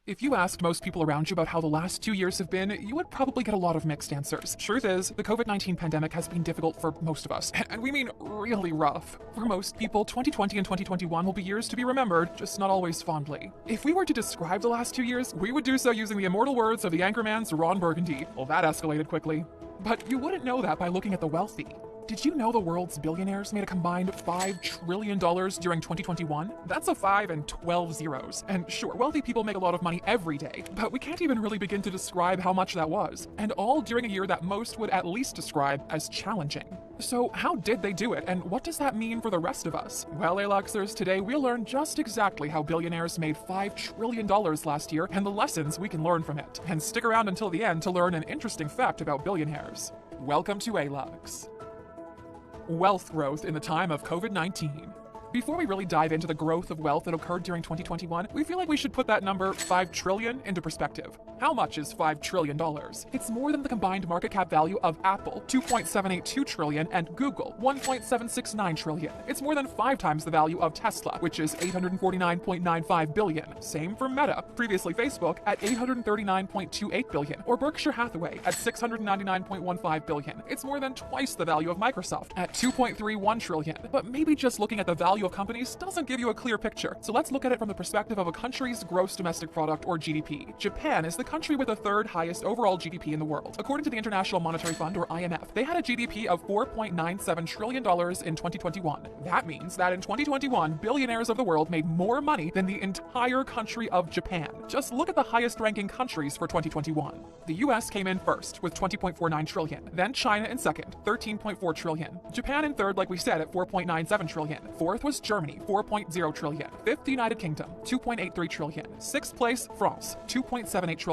If you asked most people around you about how the last 2 years have been, you would probably get a lot of mixed answers. Truth is, the COVID-19 pandemic has been difficult for most of us, and we mean really rough. For most people, 2020 and 2021 will be years to be remembered, just not always fondly. If we were to describe the last 2 years, we would do so using the immortal words of the Anchorman's Ron Burgundy. Well, that escalated quickly. But you wouldn't know that by looking at the wealthy. Did you know the world's billionaires made a combined $5 trillion during 2021? That's a 5 and 12 zeros. And sure, wealthy people make a lot of money every day, but we can't even really begin to describe how much that was. And all during a year that most would at least describe as challenging. So how did they do it, and what does that mean for the rest of us? Well, Aluxers, today we'll learn just exactly how billionaires made $5 trillion last year and the lessons we can learn from it. And stick around until the end to learn an interesting fact about billionaires. Welcome to Alux. Wealth growth in the time of COVID-19. Before we really dive into the growth of wealth that occurred during 2021, we feel like we should put that number 5 trillion into perspective. How much is $5 trillion? It's more than the combined market cap value of Apple, $2.782 trillion, and Google, $1.769 trillion. It's more than 5 times the value of Tesla, which is $849.95 billion. Same for Meta, previously Facebook, at $839.28 billion, or Berkshire Hathaway at $699.15 billion. It's more than twice the value of Microsoft at $2.31 trillion. But maybe just looking at the value of companies doesn't give you a clear picture. So let's look at it from the perspective of a country's gross domestic product, or GDP. Japan is the country with the third highest overall GDP in the world. According to the International Monetary Fund, or IMF, they had a GDP of $4.97 trillion in 2021. That means that in 2021, billionaires of the world made more money than the entire country of Japan. Just look at the highest ranking countries for 2021. The US came in first with $20.49 trillion, then China in second, $13.4 trillion. Japan in third, like we said, at $4.97 trillion. Fourth was Germany, $4.0 trillion. Fifth, United Kingdom, $2.83 trillion. Sixth place, France, $2.78 trillion.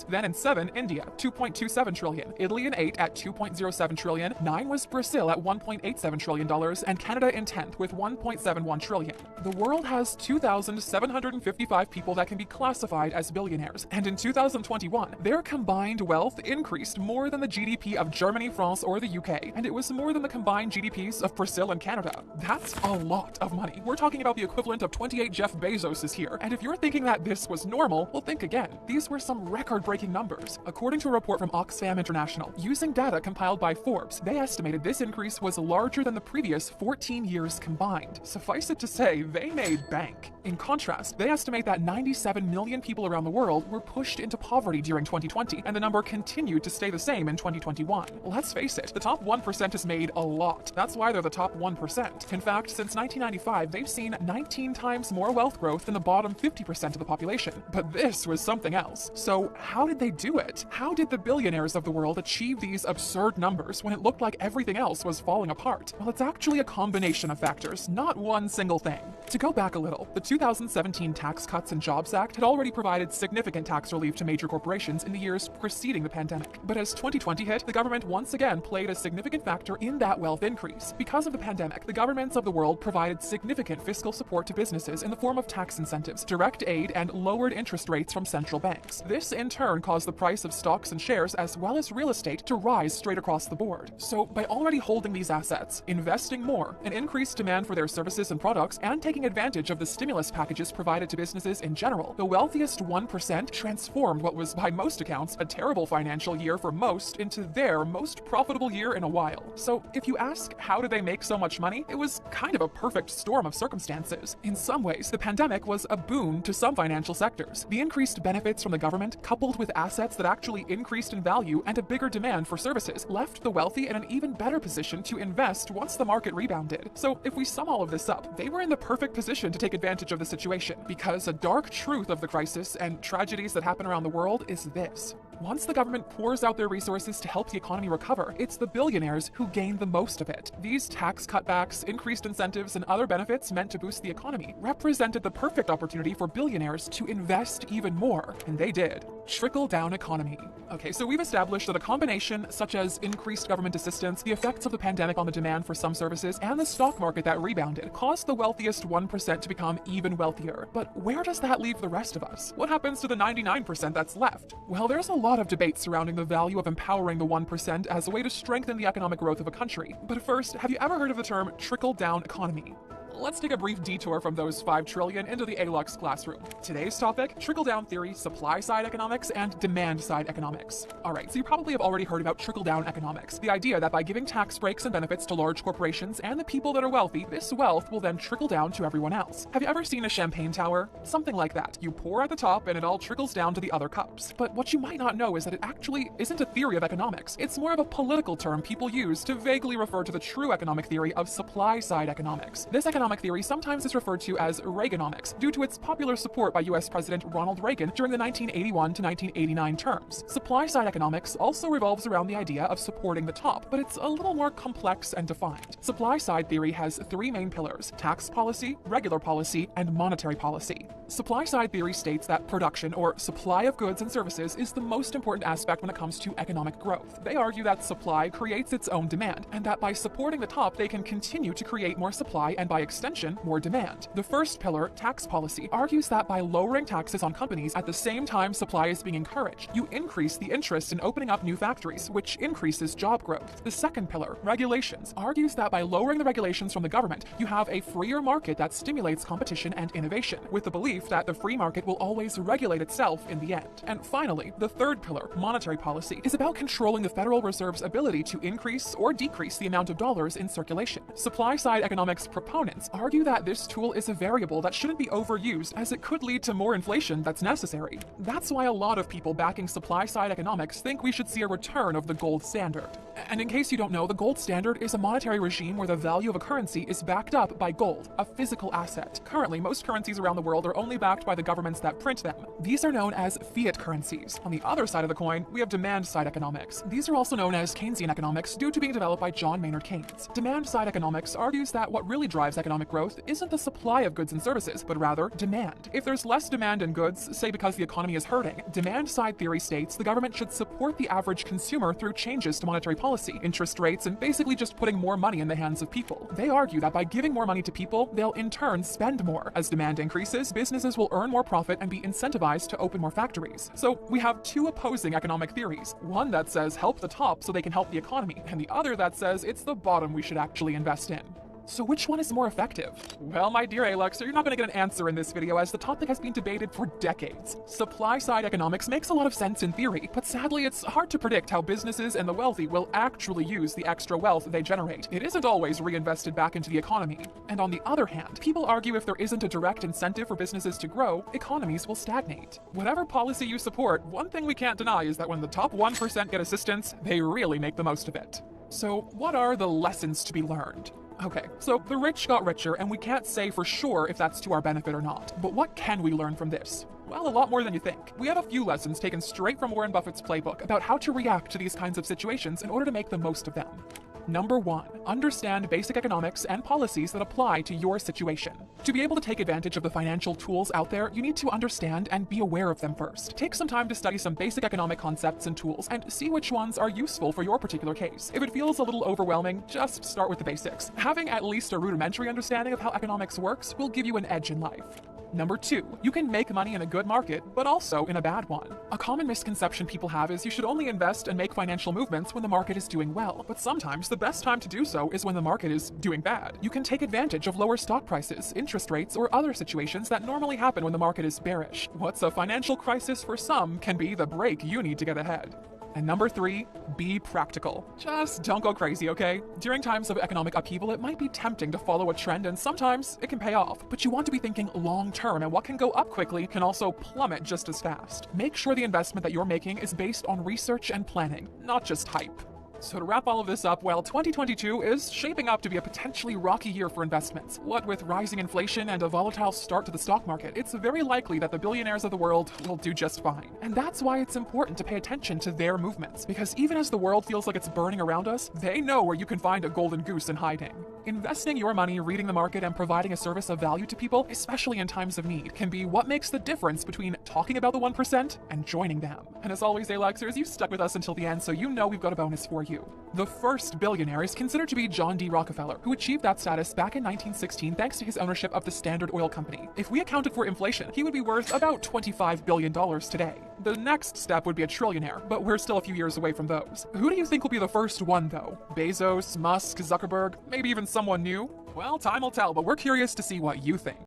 Then in 7, India, $2.27 trillion. Italy in 8 at $2.07 trillion. 9 was Brazil at $1.87 trillion, and Canada in 10th with $1.71 trillion. The world has 2,755 people that can be classified as billionaires, and in 2021, their combined wealth increased more than the GDP of Germany, France, or the UK, and it was more than the combined GDPs of Brazil and Canada. That's a lot of money. We're talking about the equivalent of 28 Jeff Bezoses here, and if you're thinking that this was normal, well, think again. These were some record-breaking numbers. According to a report from Oxfam International, using data compiled by Forbes, they estimated this increase was larger than the previous 14 years combined. Suffice it to say, they made bank. In contrast, they estimate that 97 million people around the world were pushed into poverty during 2020, and the number continued to stay the same in 2021. Let's face it, the top 1% has made a lot. That's why they're the top 1%. In fact, since 1995, they've seen 19 times more wealth growth than the bottom 50% of the population. But this was something else. So how did they do it? How did the billionaires of the world achieve these absurd numbers when it looked like everything else was falling apart? Well, it's actually a combination of factors, not one single thing. To go back a little, the 2017 Tax Cuts and Jobs Act had already provided significant tax relief to major corporations in the years preceding the pandemic. But as 2020 hit, the government once again played a significant factor in that wealth increase. Because of the pandemic, the governments of the world provided significant fiscal support to businesses in the form of tax incentives, direct aid, and lowered interest rates from central banks. This in turn caused the price of stocks and shares as well as real estate to rise straight across the board. So by already holding these assets, investing more, an increased demand for their services and products, and taking advantage of the stimulus packages provided to businesses in general, the wealthiest 1% transformed what was by most accounts a terrible financial year for most into their most profitable year in a while. So if you ask how did they make so much money, it was kind of a perfect storm of circumstances. In some ways, the pandemic was a boon to some financial sectors. The increased benefits from the government, coupled with assets that actually increased in value and a bigger demand for services, left the wealthy in an even better position to invest once the market rebounded. So if we sum all of this up, they were in the perfect position to take advantage of the situation, because a dark truth of the crisis and tragedies that happen around the world is this. Once the government pours out their resources to help the economy recover, it's the billionaires who gain the most of it. These tax cutbacks, increased incentives, and other benefits meant to boost the economy represented the perfect opportunity for billionaires to invest even more, and they did. Trickle-down economy. Okay, so we've established that a combination such as increased government assistance, the effects of the pandemic on the demand for some services, and the stock market that rebounded caused the wealthiest 1% to become even wealthier. But where does that leave the rest of us? What happens to the 99% that's left? Well, there's a lot of debate surrounding the value of empowering the 1% as a way to strengthen the economic growth of a country. But first, have you ever heard of the term trickle-down economy? let's take a brief detour from those 5 trillion into the ALUX classroom. Today's topic, trickle-down theory, supply-side economics, and demand-side economics. Alright, so you probably have already heard about trickle-down economics, the idea that by giving tax breaks and benefits to large corporations and the people that are wealthy, this wealth will then trickle down to everyone else. Have you ever seen a champagne tower? Something like that. You pour at the top and it all trickles down to the other cups. But what you might not know is that it actually isn't a theory of economics. It's more of a political term people use to vaguely refer to the true economic theory of supply-side economics. This economic theory sometimes is referred to as Reaganomics due to its popular support by US President Ronald Reagan during the 1981 to 1989 terms. Supply-side economics also revolves around the idea of supporting the top, but it's a little more complex and defined. Supply-side theory has 3 main pillars: tax policy, regular policy, and monetary policy. Supply-side theory states that production, or supply of goods and services, is the most important aspect when it comes to economic growth. They argue that supply creates its own demand, and that by supporting the top, they can continue to create more supply and by extension, more demand. The first pillar, tax policy, argues that by lowering taxes on companies at the same time supply is being encouraged, you increase the interest in opening up new factories, which increases job growth. The second pillar, regulations, argues that by lowering the regulations from the government, you have a freer market that stimulates competition and innovation, with the belief that the free market will always regulate itself in the end. And finally, the third pillar, monetary policy, is about controlling the Federal Reserve's ability to increase or decrease the amount of dollars in circulation. Supply-side economics proponents argue that this tool is a variable that shouldn't be overused as it could lead to more inflation that's necessary. That's why a lot of people backing supply-side economics think we should see a return of the gold standard. And in case you don't know, the gold standard is a monetary regime where the value of a currency is backed up by gold, a physical asset. Currently, most currencies around the world are only backed by the governments that print them. These are known as fiat currencies. On the other side of the coin, we have demand-side economics. These are also known as Keynesian economics due to being developed by John Maynard Keynes. Demand-side economics argues that what really drives economic growth isn't the supply of goods and services, but rather demand. If there's less demand in goods, say because the economy is hurting, demand-side theory states the government should support the average consumer through changes to monetary policy, interest rates, and basically just putting more money in the hands of people. They argue that by giving more money to people, they'll in turn spend more. As demand increases, businesses will earn more profit and be incentivized to open more factories. So we have 2 opposing economic theories. One that says help the top so they can help the economy, and the other that says it's the bottom we should actually invest in. So which one is more effective? Well, my dear Alex, you're not going to get an answer in this video as the topic has been debated for decades. Supply-side economics makes a lot of sense in theory, but sadly it's hard to predict how businesses and the wealthy will actually use the extra wealth they generate. It isn't always reinvested back into the economy. And on the other hand, people argue if there isn't a direct incentive for businesses to grow, economies will stagnate. Whatever policy you support, one thing we can't deny is that when the top 1% get assistance, they really make the most of it. So what are the lessons to be learned? Okay, so the rich got richer, and we can't say for sure if that's to our benefit or not. But what can we learn from this? Well, a lot more than you think. We have a few lessons taken straight from Warren Buffett's playbook about how to react to these kinds of situations in order to make the most of them. Number 1, understand basic economics and policies that apply to your situation. To be able to take advantage of the financial tools out there, you need to understand and be aware of them first. Take some time to study some basic economic concepts and tools and see which ones are useful for your particular case. If it feels a little overwhelming, just start with the basics. Having at least a rudimentary understanding of how economics works will give you an edge in life. Number 2, you can make money in a good market, but also in a bad one. A common misconception people have is you should only invest and make financial movements when the market is doing well, but sometimes the best time to do so is when the market is doing bad. You can take advantage of lower stock prices, interest rates, or other situations that normally happen when the market is bearish. What's a financial crisis for some can be the break you need to get ahead. And number 3, be practical. Just don't go crazy, okay? During times of economic upheaval, it might be tempting to follow a trend, and sometimes it can pay off. But you want to be thinking long-term, and what can go up quickly can also plummet just as fast. Make sure the investment that you're making is based on research and planning, not just hype. So to wrap all of this up, well, 2022 is shaping up to be a potentially rocky year for investments. What with rising inflation and a volatile start to the stock market, it's very likely that the billionaires of the world will do just fine. And that's why it's important to pay attention to their movements, because even as the world feels like it's burning around us, they know where you can find a golden goose in hiding. Investing your money, reading the market, and providing a service of value to people, especially in times of need, can be what makes the difference between talking about the 1% and joining them. And as always, Alexers, you stuck with us until the end, so you know we've got a bonus for you. The first billionaire is considered to be John D. Rockefeller, who achieved that status back in 1916 thanks to his ownership of the Standard Oil Company. If we accounted for inflation, he would be worth about $25 billion today. The next step would be a trillionaire, but we're still a few years away from those. Who do you think will be the first one, though? Bezos, Musk, Zuckerberg, maybe even someone new? Well, time will tell, but we're curious to see what you think.